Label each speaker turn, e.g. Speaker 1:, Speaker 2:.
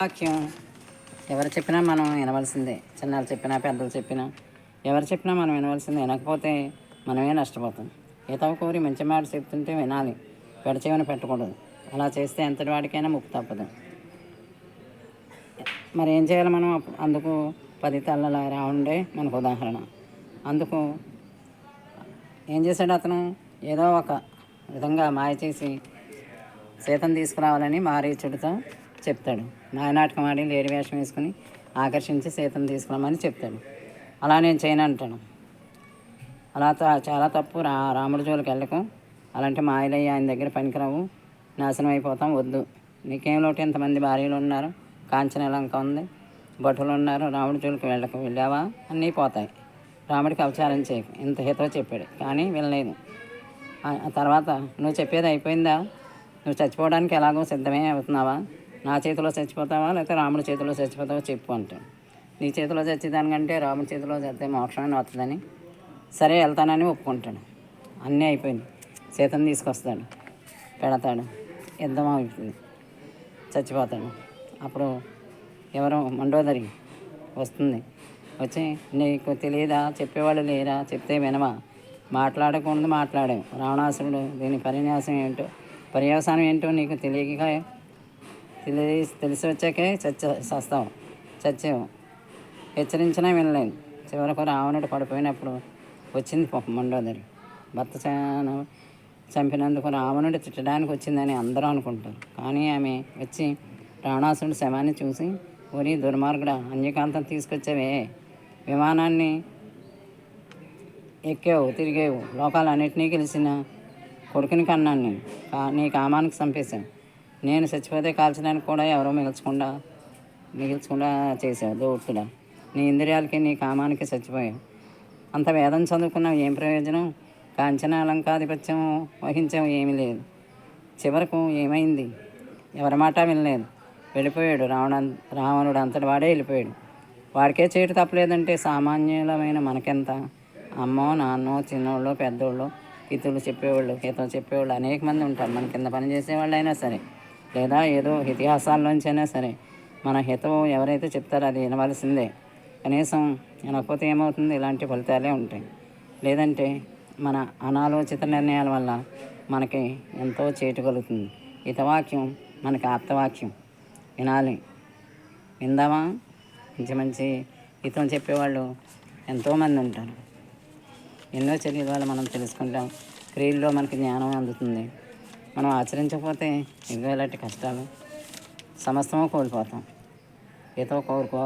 Speaker 1: వాక్యం ఎవరు చెప్పినా మనం వినవలసిందే. చిన్నలు చెప్పినా పెద్దలు చెప్పినా ఎవరు చెప్పినా మనం వినవలసిందే. వినకపోతే మనమే నష్టపోతాం. ఈతవ కోరి మంచి మాట చెప్తుంటే వినాలి, పెడచెవిన పెట్టకూడదు. అలా చేస్తే ఎంతటి వాడికైనా ముప్పు తప్పదు. మరి ఏం చేయాలి మనం? అందుకు 10 తలల రావణుడే మనకు ఉదాహరణ. అందుకు ఏం చేశాడు అతను? ఏదో ఒక విధంగా మాయ చేసి సీతను తీసుకురావాలని మారీచుడితో చెప్తాడు. మాయనాటకం ఆడి లేడి వేషం వేసుకుని ఆకర్షించి సీతను తీసుకురామని చెప్తాడు. అలా నేను చేయను అంటాను. అలా చాలా తప్పు. రాముడి జోలికి వెళ్ళకు. అలాంటి మాయలయ్యి ఆయన దగ్గర పనికిరావు, నాశనం అయిపోతాం. వద్దు. నీకేం లోటు? ఎంతమంది భార్యలు ఉన్నారు, కాంచనలంక ఉంది, భటులు ఉన్నారు. రాముడి జోలికి వెళ్ళకు. వెళ్ళావా అన్నీ పోతాయి. రాముడికి అవచారం చేయకు. ఇంత హితో చెప్పాడు, కానీ వినలేదు. ఆ తర్వాత నువ్వు చెప్పేది అయిపోయిందా? నువ్వు చచ్చిపోవడానికి ఎలాగో సిద్ధమే అవుతున్నావా? నా చేతిలో చచ్చిపోతావా లేకపోతే రాముడి చేతిలో చచ్చిపోతావా చెప్పు అంటాడు. నీ చేతిలో చచ్చేదానికంటే రాముడి చేతిలో చస్తే మోక్షమైన వస్తుందని సరే వెళ్తానని ఒప్పుకుంటాడు. అన్నీ అయిపోయింది. సీతను తీసుకొస్తాడు, పెడతాడు, యుద్ధం అవుతుంది, చచ్చిపోతాడు. అప్పుడు ఎవరో మండోదరి వస్తుంది. వచ్చి నీకు తెలియదా? చెప్పేవాళ్ళు లేరా? చెప్తే వినవా? మాట్లాడకూడదు, మాట్లాడావు. రావణాసురుడు దీని పర్యవసానం ఏంటో నీకు తెలిసి వచ్చాకే చస్తావు, చచ్చావు. హెచ్చరించినా వినలేదు. చివరకు రావణుడు పడిపోయినప్పుడు వచ్చింది మండోదరి. భర్త చంపినందుకు రావణుడు తిట్టడానికి వచ్చిందని అందరూ అనుకుంటారు. కానీ ఆమె వచ్చి రావణాసురుడు శవాన్ని చూసి, ఒరి దుర్మార్గుడా, అన్యకాంతం తీసుకొచ్చావే, విమానాన్ని ఎక్కావు, తిరిగావు, లోకాలన్నింటినీ గెలిచిన కొడుకుని కన్నాను నేను. నీ కామానికి చంపేశావు. నేను చచ్చిపోతే కాల్చడానికి కూడా ఎవరో మిగిల్చకుండా చేసావు దోట్టుడా. నీ ఇంద్రియాలకి నీ కామానికి చచ్చిపోయావు. అంత వేదం చదువుకున్నావు, ఏం ప్రయోజనం? కాంచన అలంకాధిపత్యం వహించావు, ఏమీ లేదు. చివరకు ఏమైంది? ఎవరి మాట వినలేదు, వెళ్ళిపోయాడు. రావణుడు అంతటి వాడే వెళ్ళిపోయాడు. వాడికే చేయటం తప్పలేదంటే సామాన్యులమైన మనకెంత? అమ్మో, నాన్నో, చిన్నోళ్ళు, పెద్దోళ్ళు, హితులు చెప్పేవాళ్ళు, హితం చెప్పేవాళ్ళు అనేక మంది ఉంటారు. మన కింద పని చేసేవాళ్ళు అయినా సరే, లేదా ఏదో ఇతిహాసాల్లోంచి అయినా సరే, మన హితం ఎవరైతే చెప్తారో అది వినవలసిందే. కనీసం వినకపోతే ఏమవుతుంది? ఇలాంటి ఫలితాలే ఉంటాయి. లేదంటే మన అనాలోచిత నిర్ణయాల వల్ల మనకి ఎంతో చేటు కలుగుతుంది. హితవాక్యం మనకి ఆప్తవాక్యం. వినాలి. విందామా? మంచి హితం చెప్పేవాళ్ళు ఎంతోమంది ఉంటారు. ఎన్నో చర్యల వల్ల మనం తెలుసుకుంటాం. క్రియల్లో మనకి జ్ఞానం అందుతుంది. మనం ఆచరించకపోతే ఇలాంటి కష్టాలు సమస్తమో కోల్పోతాం. ఏదో కోరుకోవాలి.